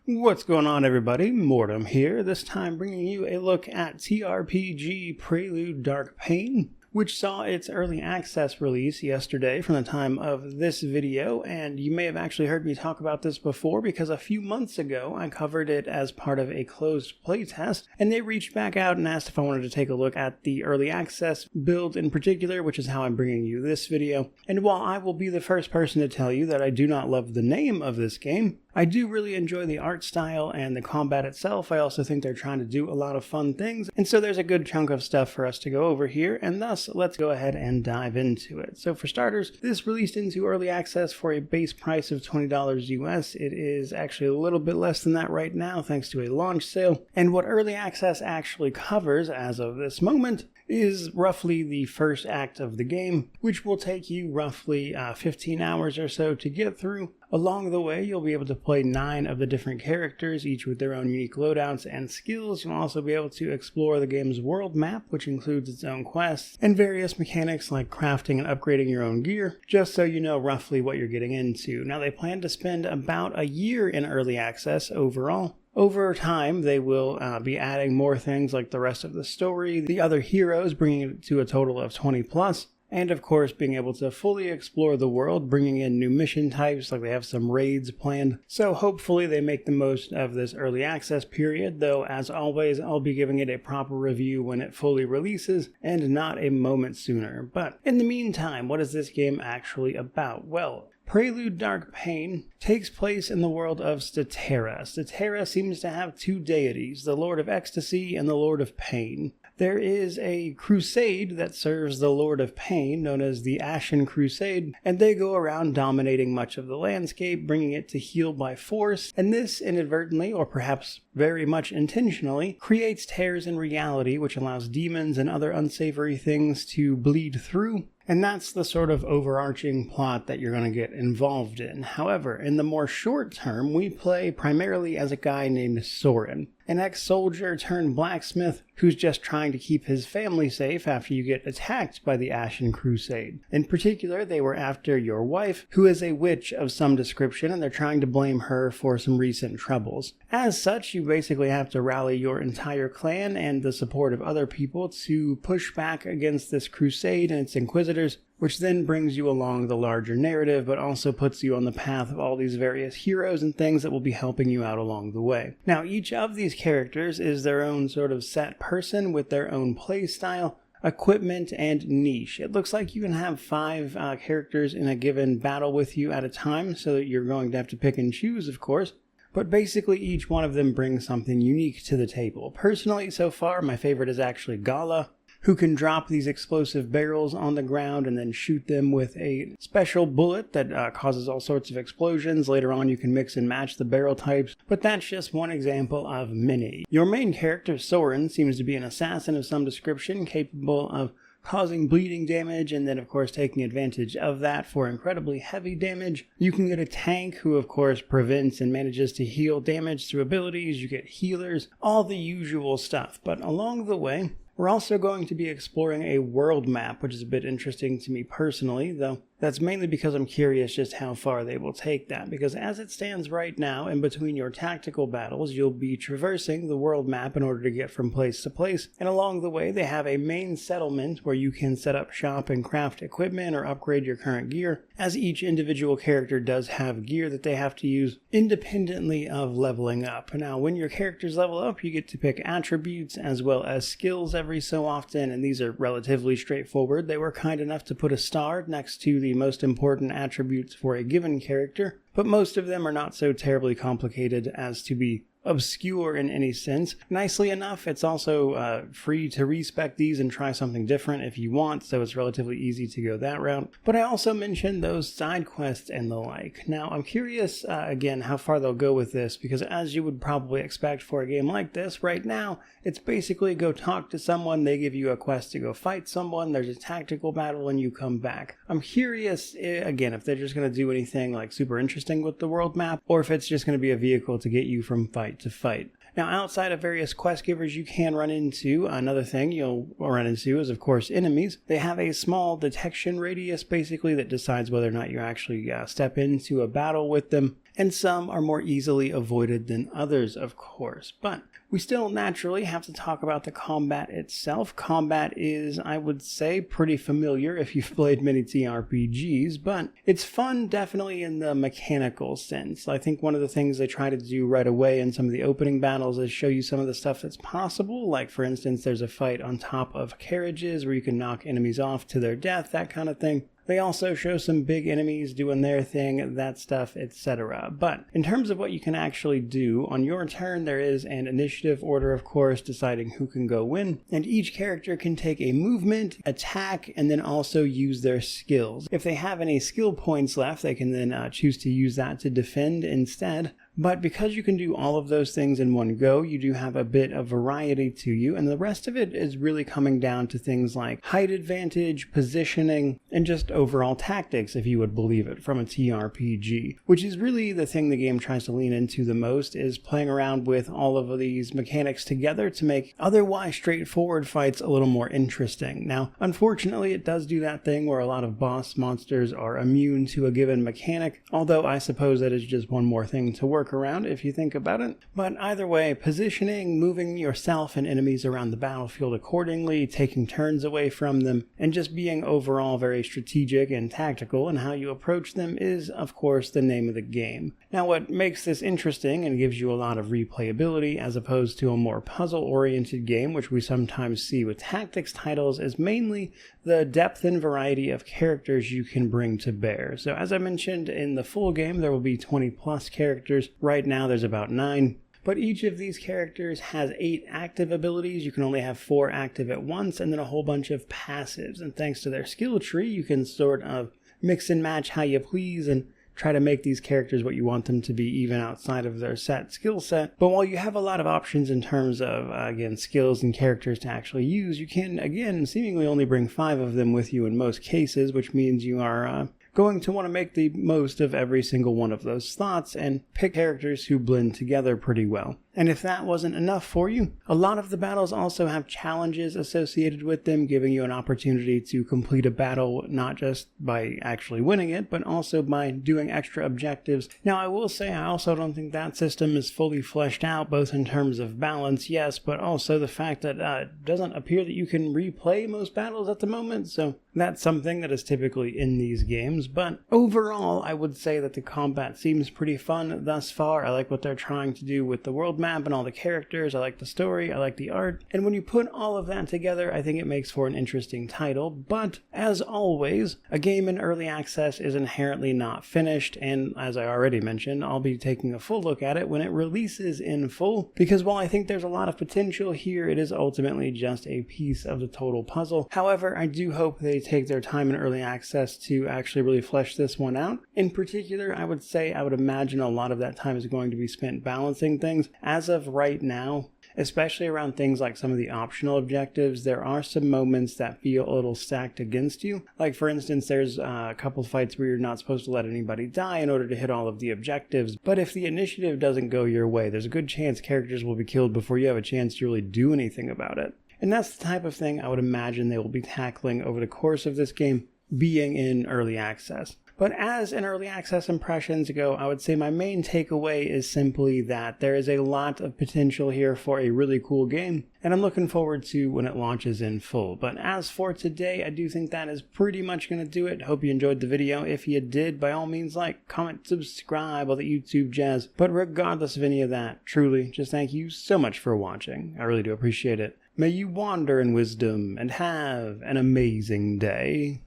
What's going on, everybody? Mortem here, this time bringing you a look at TRPG Prelude Dark Pain, which saw its early access release yesterday from the time of this video, and you may have actually heard me talk about this before because a few months ago I covered it as part of a closed playtest, and they reached back out and asked if I wanted to take a look at the early access build in particular, which is how I'm bringing you this video. And while I will be the first person to tell you that I do not love the name of this game, I do really enjoy the art style and the combat itself. I also think they're trying to do a lot of fun things, and so there's a good chunk of stuff for us to go over here, and thus let's go ahead and dive into it. So for starters, this released into early access for a base price of $20 US. It is actually a little bit less than that right now thanks to a launch sale, and what early access actually covers as of this moment is roughly the first act of the game, which will take you roughly 15 hours or so to get through. Along the way, you'll be able to play 9 of the different characters, each with their own unique loadouts and skills. You'll also be able to explore the game's world map, which includes its own quests, and various mechanics like crafting and upgrading your own gear, just so you know roughly what you're getting into. Now, they plan to spend about a year in early access overall. Over time, they will be adding more things like the rest of the story, the other heroes, bringing it to a total of 20 plus, and of course being able to fully explore the world, bringing in new mission types, like they have some raids planned. So hopefully they make the most of this early access period, though as always I'll be giving it a proper review when it fully releases, and not a moment sooner. But in the meantime, what is this game actually about? Well, Prelude Dark Pain takes place in the world of Statera. Statera seems to have two deities, the Lord of Ecstasy and the Lord of Pain. There is a crusade that serves the Lord of Pain, known as the Ashen Crusade, and they go around dominating much of the landscape, bringing it to heal by force, and this inadvertently, or perhaps very much intentionally, creates tears in reality, which allows demons and other unsavory things to bleed through. And that's the sort of overarching plot that you're going to get involved in. However, in the more short term, we play primarily as a guy named Soren, an ex-soldier turned blacksmith who's just trying to keep his family safe after you get attacked by the Ashen Crusade. In particular, they were after your wife, who is a witch of some description, and they're trying to blame her for some recent troubles. As such, you basically have to rally your entire clan and the support of other people to push back against this crusade and its inquisitors, which then brings you along the larger narrative, but also puts you on the path of all these various heroes and things that will be helping you out along the way. Now, each of these characters is their own sort of set person with their own play style, equipment, and niche. It looks like you can have 5 characters in a given battle with you at a time, so that you're going to have to pick and choose, of course. But basically each one of them brings something unique to the table. Personally, so far, my favorite is actually Gala, who can drop these explosive barrels on the ground and then shoot them with a special bullet that causes all sorts of explosions. Later on you can mix and match the barrel types, but that's just one example of many. Your main character, Soren, seems to be an assassin of some description, capable of causing bleeding damage, and then of course taking advantage of that for incredibly heavy damage. You can get a tank who of course prevents and manages to heal damage through abilities. You get healers, all the usual stuff. But along the way, we're also going to be exploring a world map, which is a bit interesting to me personally, though that's mainly because I'm curious just how far they will take that, because as it stands right now, in between your tactical battles, you'll be traversing the world map in order to get from place to place, and along the way they have a main settlement where you can set up shop and craft equipment or upgrade your current gear, as each individual character does have gear that they have to use independently of leveling up. Now, when your characters level up, you get to pick attributes as well as skills every so often, and these are relatively straightforward. They were kind enough to put a star next to the most important attributes for a given character, but most of them are not so terribly complicated as to be obscure in any sense. Nicely enough, it's also free to respec these and try something different if you want, so it's relatively easy to go that route. But I also mentioned those side quests and the like. Now, I'm curious, again, how far they'll go with this, because as you would probably expect for a game like this, right now, it's basically go talk to someone, they give you a quest to go fight someone, there's a tactical battle, and you come back. I'm curious, again, if they're just going to do anything like super interesting with the world map, or if it's just going to be a vehicle to get you from fight to fight. Now, outside of various quest givers you can run into, another thing you'll run into is, of course, enemies. They have a small detection radius, basically, that decides whether or not you actually step into a battle with them. And some are more easily avoided than others, of course. But we still naturally have to talk about the combat itself. Combat is, I would say, pretty familiar if you've played many TRPGs, but it's fun definitely in the mechanical sense. I think one of the things they try to do right away in some of the opening battles is show you some of the stuff that's possible. Like, for instance, there's a fight on top of carriages where you can knock enemies off to their death, that kind of thing. They also show some big enemies doing their thing, that stuff, etc. But in terms of what you can actually do, on your turn there is an initiative order, of course, deciding who can go when, and each character can take a movement, attack, and then also use their skills. If they have any skill points left, they can then choose to use that to defend instead. But because you can do all of those things in one go, you do have a bit of variety to you, and the rest of it is really coming down to things like height advantage, positioning, and just overall tactics, if you would believe it, from a TRPG, which is really the thing the game tries to lean into the most, is playing around with all of these mechanics together to make otherwise straightforward fights a little more interesting. Now, unfortunately, it does do that thing where a lot of boss monsters are immune to a given mechanic, although I suppose that is just one more thing to work around if you think about it. But either way, positioning, moving yourself and enemies around the battlefield accordingly, taking turns away from them, and just being overall very strategic and tactical in how you approach them is, of course, the name of the game. Now, what makes this interesting and gives you a lot of replayability as opposed to a more puzzle-oriented game, which we sometimes see with tactics titles, is mainly the depth and variety of characters you can bring to bear. So as I mentioned, in the full game there will be 20 plus characters. Right now there's about 9. But each of these characters has 8 active abilities. You can only have 4 active at once, and then a whole bunch of passives. And thanks to their skill tree, you can sort of mix and match how you please and try to make these characters what you want them to be, even outside of their set skill set. But while you have a lot of options in terms of, again, skills and characters to actually use, you can, again, seemingly only bring 5 of them with you in most cases, which means you are going to want to make the most of every single one of those slots and pick characters who blend together pretty well. And if that wasn't enough for you, a lot of the battles also have challenges associated with them, giving you an opportunity to complete a battle not just by actually winning it, but also by doing extra objectives. Now, I will say I also don't think that system is fully fleshed out, both in terms of balance, yes, but also the fact that it doesn't appear that you can replay most battles at the moment, so that's something that is typically in these games. But overall, I would say that the combat seems pretty fun thus far. I like what they're trying to do with the world map and all the characters. I like the story, I like the art, and when you put all of that together, I think it makes for an interesting title. But as always, a game in early access is inherently not finished, and as I already mentioned, I'll be taking a full look at it when it releases in full, because while I think there's a lot of potential here, it is ultimately just a piece of the total puzzle. However, I do hope they take their time in early access to actually really flesh this one out. In particular, I would imagine a lot of that time is going to be spent balancing things. As of right now, especially around things like some of the optional objectives, there are some moments that feel a little stacked against you. Like, for instance, there's a couple fights where you're not supposed to let anybody die in order to hit all of the objectives, but if the initiative doesn't go your way, there's a good chance characters will be killed before you have a chance to really do anything about it. And that's the type of thing I would imagine they will be tackling over the course of this game, being in early access. But as in early access impressions go, I would say my main takeaway is simply that there is a lot of potential here for a really cool game, and I'm looking forward to when it launches in full. But as for today, I do think that is pretty much going to do it. Hope you enjoyed the video. If you did, by all means, like, comment, subscribe, all the YouTube jazz. But regardless of any of that, truly, just thank you so much for watching. I really do appreciate it. May you wander in wisdom and have an amazing day.